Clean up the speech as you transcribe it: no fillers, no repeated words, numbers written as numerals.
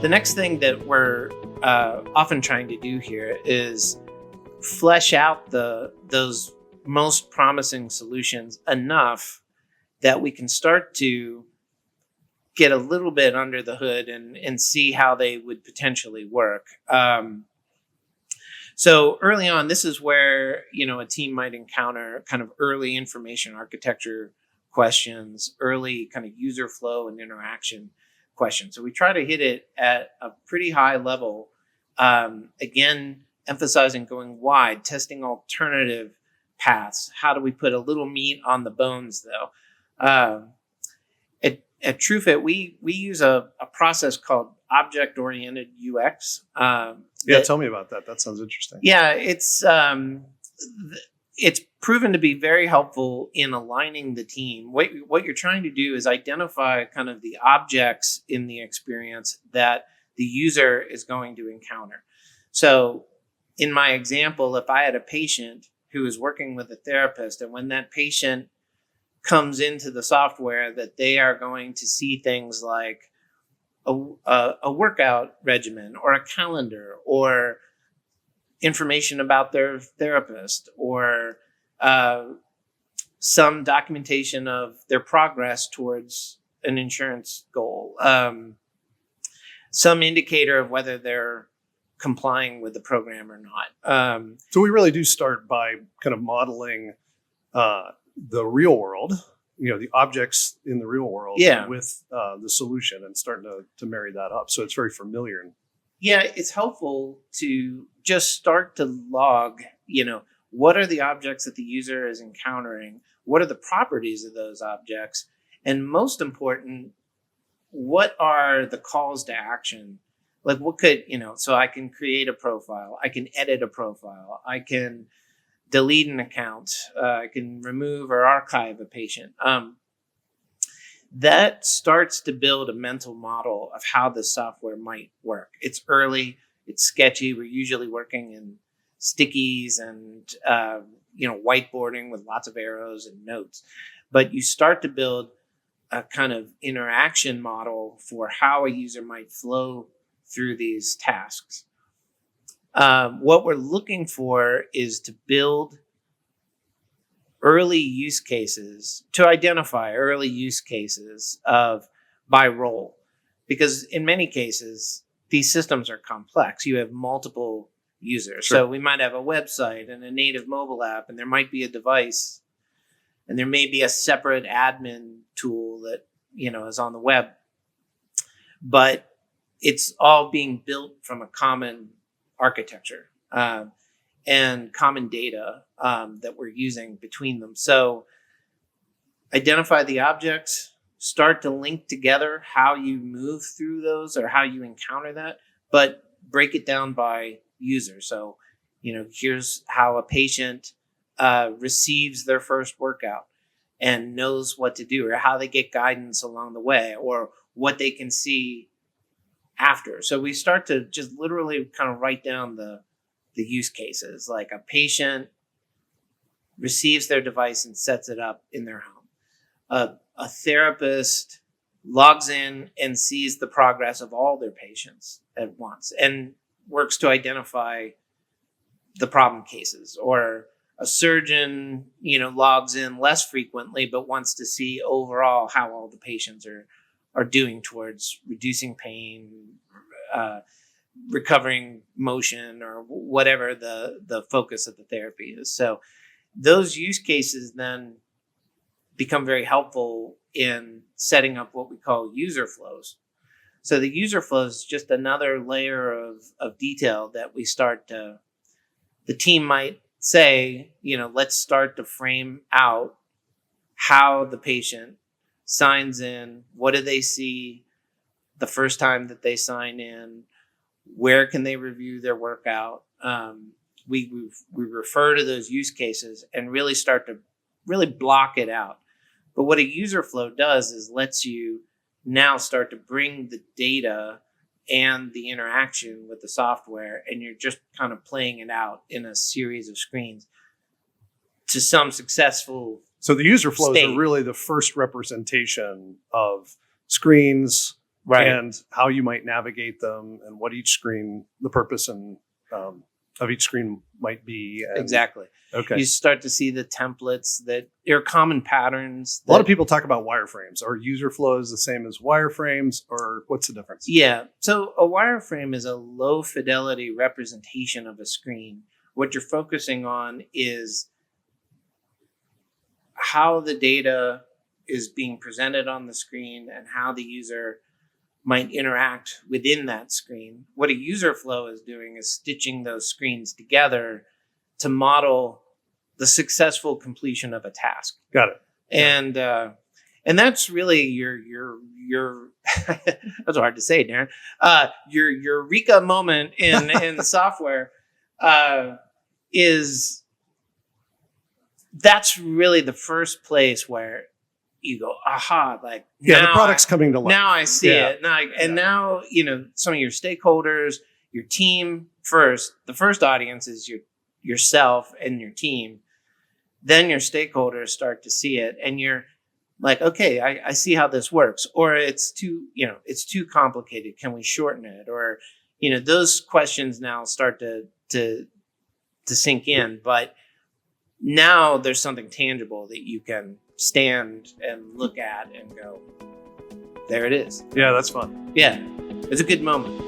The next thing that we're often trying to do here is flesh out those most promising solutions enough that we can start to get a little bit under the hood and see how they would potentially work. So early on, this is where, a team might encounter kind of early information architecture questions, early kind of user flow and interaction questions. So we try to hit it at a pretty high level. Again, emphasizing going wide, testing alternative paths. How do we put a little meat on the bones, though? At TrueFit, we use a process called object-oriented UX. Tell me about that. That sounds interesting. Yeah, it's proven to be very helpful in aligning the team. What you're trying to do is identify kind of the objects in the experience that the user is going to encounter. So in my example, if I had a patient who is working with a therapist, and when that patient comes into the software, that they are going to see things like a workout regimen or a calendar or information about their therapist or some documentation of their progress towards an insurance goal, some indicator of whether they're complying with the program or not. So we really do start by kind of modeling the real world, the objects in the real world with the solution and starting to marry that up. So it's very familiar. Yeah, it's helpful to just start to log, what are the objects that the user is encountering? What are the properties of those objects? And most important, what are the calls to action? Like what could, so I can create a profile, I can edit a profile, I can delete an account, I can remove or archive a patient. That starts to build a mental model of how the software might work. It's early, it's sketchy. We're usually working in stickies and, whiteboarding with lots of arrows and notes. But you start to build a kind of interaction model for how a user might flow through these tasks. What we're looking for is to build early use cases, to identify early use cases by role. Because in many cases, these systems are complex. You have multiple users. Sure. So we might have a website and a native mobile app, and there might be a device, and there may be a separate admin tool that, is on the web. But it's all being built from a common architecture and common data that we're using between them. So identify the objects, start to link together how you move through those or how you encounter that, but break it down by user. So, here's how a patient receives their first workout and knows what to do, or how they get guidance along the way, or what they can see after. So we start to just literally kind of write down the use cases, like a patient receives their device and sets it up in their home. A therapist logs in and sees the progress of all their patients at once and works to identify the problem cases. Or a surgeon, logs in less frequently, but wants to see overall how all the patients are doing towards reducing pain, recovering motion, or whatever the focus of the therapy is. So those use cases then become very helpful in setting up what we call user flows. So the user flows is just another layer of detail that we start to, the team might say, let's start to frame out how the patient signs in, what do they see the first time that they sign in, where can they review their workout. We refer to those use cases and really start to really block it out. But what a user flow does is lets you now start to bring the data and the interaction with the software, and you're just kind of playing it out in a series of screens to some successful. So the user flows are really the first representation of screens, Right. and how you might navigate them, and what each screen, the purpose and of each screen might be. And, Exactly. Okay. You start to see the templates that are common patterns. A lot of people talk about wireframes. Are user flows the same as wireframes, or what's the difference? Yeah. So a wireframe is a low fidelity representation of a screen. What you're focusing on is how the data is being presented on the screen and how the user might interact within that screen. What a user flow is doing is stitching those screens together to model the successful completion of a task. Got it. And that's really your that's hard to say, Darren. Your eureka moment in software is that's really the first place where you go, aha, like the product's coming to life. Now I see it. Now, some of your stakeholders, your team first. The first audience is yourself and your team. Then your stakeholders start to see it, and you're like, okay, I see how this works. Or it's too complicated. Can we shorten it? Or, those questions now start to sink in. But now there's something tangible that you can stand and look at and go, there it is. Yeah, that's fun. Yeah, it's a good moment.